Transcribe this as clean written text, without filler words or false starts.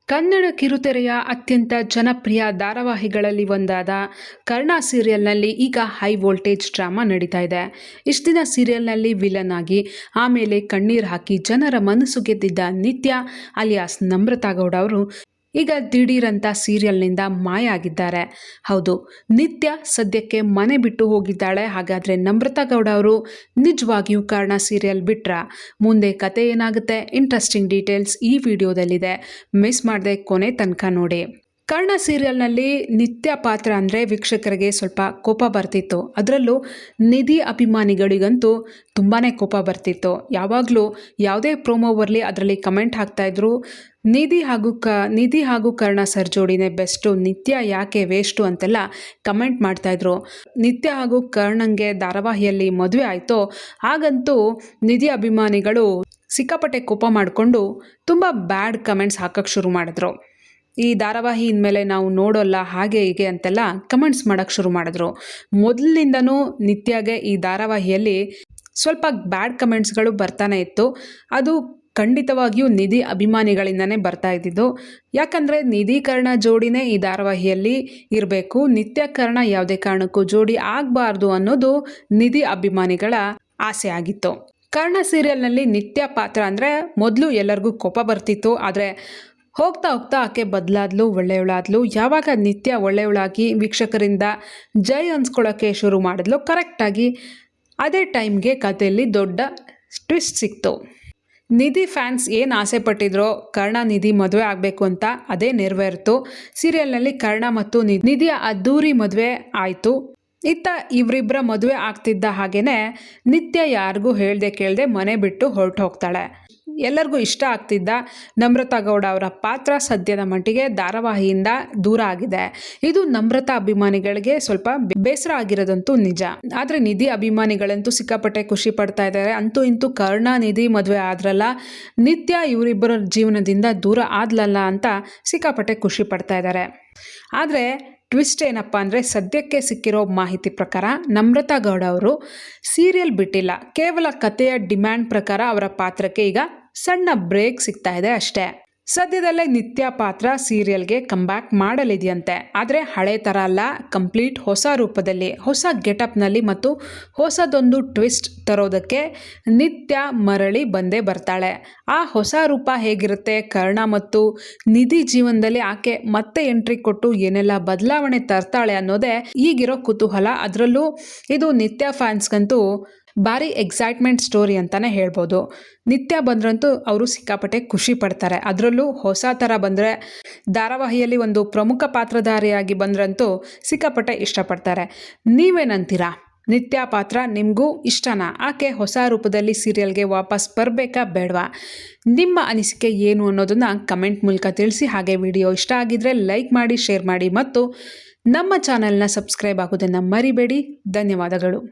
ಕನ್ನಡ ಕಿರುತೆರೆಯ ಅತ್ಯಂತ ಜನಪ್ರಿಯ ಧಾರಾವಾಹಿಗಳಲ್ಲಿ ಒಂದಾದ ಕರ್ಣ ಸೀರಿಯಲ್ನಲ್ಲಿ ಈಗ ಹೈ ವೋಲ್ಟೇಜ್ ಡ್ರಾಮಾ ನಡೀತಾ ಇದೆ. ಇಷ್ಟು ದಿನ ಸೀರಿಯಲ್ನಲ್ಲಿ ವಿಲನ್ ಆಗಿ ಆಮೇಲೆ ಕಣ್ಣೀರು ಹಾಕಿ ಜನರ ಮನಸ್ಸು ಗೆದ್ದಿದ್ದ ನಿತ್ಯ ಅಲಿಯಾಸ್ ನಮ್ರತಾ ಗೌಡ ಅವರು ಈಗ ದಿಢೀರಂತ ಸೀರಿಯಲ್ನಿಂದ ಮಾಯ ಆಗಿದ್ದಾರೆ. ಹೌದು, ನಿತ್ಯ ಸದ್ಯಕ್ಕೆ ಮನೆ ಬಿಟ್ಟು ಹೋಗಿದ್ದಾಳೆ. ಹಾಗಾದರೆ ನಮ್ರತಾ ಗೌಡ ಅವರು ನಿಜವಾಗಿಯೂ ಕರ್ಣ ಸೀರಿಯಲ್ ಬಿಟ್ರಾ? ಮುಂದೆ ಕತೆ ಏನಾಗುತ್ತೆ? ಇಂಟ್ರೆಸ್ಟಿಂಗ್ ಡೀಟೇಲ್ಸ್ ಈ ವಿಡಿಯೋದಲ್ಲಿದೆ, ಮಿಸ್ ಮಾಡದೆ ಕೊನೆ ತನಕ ನೋಡಿ. ಕರ್ಣ ಸೀರಿಯಲ್ನಲ್ಲಿ ನಿತ್ಯ ಪಾತ್ರ ಅಂದರೆ ವೀಕ್ಷಕರಿಗೆ ಸ್ವಲ್ಪ ಕೋಪ ಬರ್ತಿತ್ತು. ಅದರಲ್ಲೂ ನಿಧಿ ಅಭಿಮಾನಿಗಳಿಗಂತೂ ತುಂಬಾ ಕೋಪ ಬರ್ತಿತ್ತು. ಯಾವಾಗಲೂ ಯಾವುದೇ ಪ್ರೋಮೋ ಬರಲಿ ಅದರಲ್ಲಿ ಕಮೆಂಟ್ ಹಾಕ್ತಾಯಿದ್ರು, ನಿಧಿ ಹಾಗೂ ಕರ್ಣ ಸರ್ ಜೋಡಿನೇ ಬೆಸ್ಟು, ನಿತ್ಯ ಯಾಕೆ ವೇಸ್ಟು ಅಂತೆಲ್ಲ ಕಮೆಂಟ್ ಮಾಡ್ತಾಯಿದ್ರು. ನಿತ್ಯ ಹಾಗೂ ಕರ್ಣಂಗೆ ಧಾರಾವಾಹಿಯಲ್ಲಿ ಮದುವೆ ಆಯಿತೋ ಆಗಂತೂ ನಿಧಿ ಅಭಿಮಾನಿಗಳು ಸಿಕ್ಕಾಪಟ್ಟೆ ಕೋಪ ಮಾಡಿಕೊಂಡು ತುಂಬ ಬ್ಯಾಡ್ ಕಮೆಂಟ್ಸ್ ಹಾಕಕ್ಕೆ ಶುರು ಮಾಡಿದ್ರು. ಈ ಧಾರಾವಾಹಿ ಇನ್ಮೇಲೆ ನಾವು ನೋಡೋಲ್ಲ, ಹಾಗೆ ಹೀಗೆ ಅಂತೆಲ್ಲ ಕಮೆಂಟ್ಸ್ ಮಾಡೋಕ್ಕೆ ಶುರು ಮಾಡಿದ್ರು. ಮೊದಲಿನಿಂದನೂ ನಿತ್ಯಗೆ ಈ ಧಾರಾವಾಹಿಯಲ್ಲಿ ಸ್ವಲ್ಪ ಬ್ಯಾಡ್ ಕಮೆಂಟ್ಸ್ಗಳು ಬರ್ತಾನೆ ಇತ್ತು. ಅದು ಖಂಡಿತವಾಗಿಯೂ ನಿಧಿ ಅಭಿಮಾನಿಗಳಿಂದನೇ ಬರ್ತಾ ಇದ್ದಿದ್ದು. ಯಾಕಂದರೆ ನಿಧಿ ಕರ್ಣ ಜೋಡಿನೇ ಈ ಧಾರಾವಾಹಿಯಲ್ಲಿ ಇರಬೇಕು, ನಿತ್ಯ ಕರ್ಣ ಯಾವುದೇ ಕಾರಣಕ್ಕೂ ಜೋಡಿ ಆಗಬಾರ್ದು ಅನ್ನೋದು ನಿಧಿ ಅಭಿಮಾನಿಗಳ ಆಸೆ ಆಗಿತ್ತು. ಕರ್ಣ ಸೀರಿಯಲ್ನಲ್ಲಿ ನಿತ್ಯ ಪಾತ್ರ ಅಂದರೆ ಮೊದಲು ಎಲ್ಲರಿಗೂ ಕೋಪ ಬರ್ತಿತ್ತು. ಆದರೆ ಹೋಗ್ತಾ ಹೋಗ್ತಾ ಆಕೆ ಬದಲಾದ್ಲು, ಒಳ್ಳೆಯವಳಾದ್ಲು. ಯಾವಾಗ ನಿತ್ಯ ಒಳ್ಳೆಯವಳಾಗಿ ವೀಕ್ಷಕರಿಂದ ಜೈ ಅನ್ಸ್ಕೊಳ್ಳೋಕ್ಕೆ ಶುರು ಮಾಡಿದ್ಲು, ಕರೆಕ್ಟಾಗಿ ಅದೇ ಟೈಮ್ಗೆ ಕಥೆಯಲ್ಲಿ ದೊಡ್ಡ ಟ್ವಿಸ್ಟ್ ಸಿಕ್ತು. ನಿಧಿ ಫ್ಯಾನ್ಸ್ ಏನು ಆಸೆ ಪಟ್ಟಿದ್ರೋ ಕರ್ಣ ನಿಧಿ ಮದುವೆ ಆಗಬೇಕು ಅಂತ, ಅದೇ ನೆರವೇರಿತು. ಸೀರಿಯಲ್ನಲ್ಲಿ ಕರ್ಣ ಮತ್ತು ನಿಧಿಯ ಅದ್ದೂರಿ ಮದುವೆ ಆಯಿತು. ಇತ್ತ ಇವರಿಬ್ಬರ ಮದುವೆ ಆಗ್ತಿದ್ದ ಹಾಗೇನೆ ನಿತ್ಯ ಯಾರಿಗೂ ಹೇಳ್ದೆ ಕೇಳದೆ ಮನೆ ಬಿಟ್ಟು ಹೊರಟು ಹೋಗ್ತಾಳೆ. ಎಲ್ಲರಿಗೂ ಇಷ್ಟ ಆಗ್ತಿದ್ದ ನಮ್ರತಾ ಗೌಡ ಅವರ ಪಾತ್ರ ಸದ್ಯದ ಮಟ್ಟಿಗೆ ಧಾರಾವಾಹಿಯಿಂದ ದೂರ ಆಗಿದೆ. ಇದು ನಮ್ರತಾ ಅಭಿಮಾನಿಗಳಿಗೆ ಸ್ವಲ್ಪ ಬೇಸರ ಆಗಿರೋದಂತೂ ನಿಜ. ಆದರೆ ನಿಧಿ ಅಭಿಮಾನಿಗಳಂತೂ ಸಿಕ್ಕಾಪಟ್ಟೆ ಖುಷಿ ಪಡ್ತಾ ಇದ್ದಾರೆ. ಅಂತೂ ಇಂತೂ ಕರ್ಣ ನಿಧಿ ಮದುವೆ ಆದ್ರಲ್ಲ, ನಿತ್ಯ ಇವರಿಬ್ಬರ ಜೀವನದಿಂದ ದೂರ ಆದ್ಲಲ್ಲ ಅಂತ ಸಿಕ್ಕಾಪಟ್ಟೆ ಖುಷಿ ಪಡ್ತಾ ಇದ್ದಾರೆ. ಆದರೆ ಟ್ವಿಸ್ಟ್ ಏನಪ್ಪ ಅಂದರೆ, ಸದ್ಯಕ್ಕೆ ಸಿಕ್ಕಿರೋ ಮಾಹಿತಿ ಪ್ರಕಾರ ನಮ್ರತಾ ಗೌಡ ಅವರು ಸೀರಿಯಲ್ ಬಿಟ್ಟಿಲ್ಲ. ಕೇವಲ ಕಥೆಯ ಡಿಮ್ಯಾಂಡ್ ಪ್ರಕಾರ ಅವರ ಪಾತ್ರಕ್ಕೆ ಈಗ ಸಣ್ಣ ಬ್ರೇಕ್ ಸಿಗ್ತಾ ಇದೆ ಅಷ್ಟೇ. ಸದ್ಯದಲ್ಲೇ ನಿತ್ಯ ಪಾತ್ರ ಸೀರಿಯಲ್ಗೆ ಕಂಬ್ಯಾಕ್ ಮಾಡಲಿದೆಯಂತೆ. ಆದರೆ ಹಳೆ ಥರ ಅಲ್ಲ, ಕಂಪ್ಲೀಟ್ ಹೊಸ ರೂಪದಲ್ಲಿ, ಹೊಸ ಗೆಟಪ್ನಲ್ಲಿ ಮತ್ತು ಹೊಸದೊಂದು ಟ್ವಿಸ್ಟ್ ತರೋದಕ್ಕೆ ನಿತ್ಯ ಮರಳಿ ಬಂದೇ ಬರ್ತಾಳೆ. ಆ ಹೊಸ ರೂಪ ಹೇಗಿರುತ್ತೆ, ಕರ್ಣ ಮತ್ತು ನಿಧಿ ಜೀವನದಲ್ಲಿ ಆಕೆ ಮತ್ತೆ ಎಂಟ್ರಿ ಕೊಟ್ಟು ಏನೆಲ್ಲ ಬದಲಾವಣೆ ತರ್ತಾಳೆ ಅನ್ನೋದೇ ಈಗಿರೋ ಕುತೂಹಲ. ಅದರಲ್ಲೂ ಇದು ನಿತ್ಯ ಫ್ಯಾನ್ಸ್ಗಂತೂ ಭಾರಿ ಎಕ್ಸೈಟ್ಮೆಂಟ್ ಸ್ಟೋರಿ ಅಂತಲೇ ಹೇಳ್ಬೋದು. ನಿತ್ಯ ಬಂದ್ರಂತೂ ಅವರು ಸಿಕ್ಕಾಪಟ್ಟೆ ಖುಷಿ ಪಡ್ತಾರೆ. ಅದರಲ್ಲೂ ಹೊಸ ಥರ ಬಂದರೆ, ಧಾರಾವಾಹಿಯಲ್ಲಿ ಒಂದು ಪ್ರಮುಖ ಪಾತ್ರಧಾರಿಯಾಗಿ ಬಂದ್ರಂತೂ ಸಿಕ್ಕಾಪಟ್ಟೆ ಇಷ್ಟಪಡ್ತಾರೆ. ನೀವೇನಂತೀರಾ? ನಿತ್ಯ ಪಾತ್ರ ನಿಮಗೂ ಇಷ್ಟನಾ? ಆಕೆ ಹೊಸ ರೂಪದಲ್ಲಿ ಸೀರಿಯಲ್ಗೆ ವಾಪಸ್ ಬರಬೇಕಾ ಬೇಡವಾ? ನಿಮ್ಮ ಅನಿಸಿಕೆ ಏನು ಅನ್ನೋದನ್ನು ಕಮೆಂಟ್ ಮೂಲಕ ತಿಳಿಸಿ. ಹಾಗೆ ವಿಡಿಯೋ ಇಷ್ಟ ಆಗಿದ್ರೆ ಲೈಕ್ ಮಾಡಿ, ಶೇರ್ ಮಾಡಿ ಮತ್ತು ನಮ್ಮ ಚಾನಲ್ನ ಸಬ್ಸ್ಕ್ರೈಬ್ ಆಗೋದನ್ನು ಮರಿಬೇಡಿ. ಧನ್ಯವಾದಗಳು.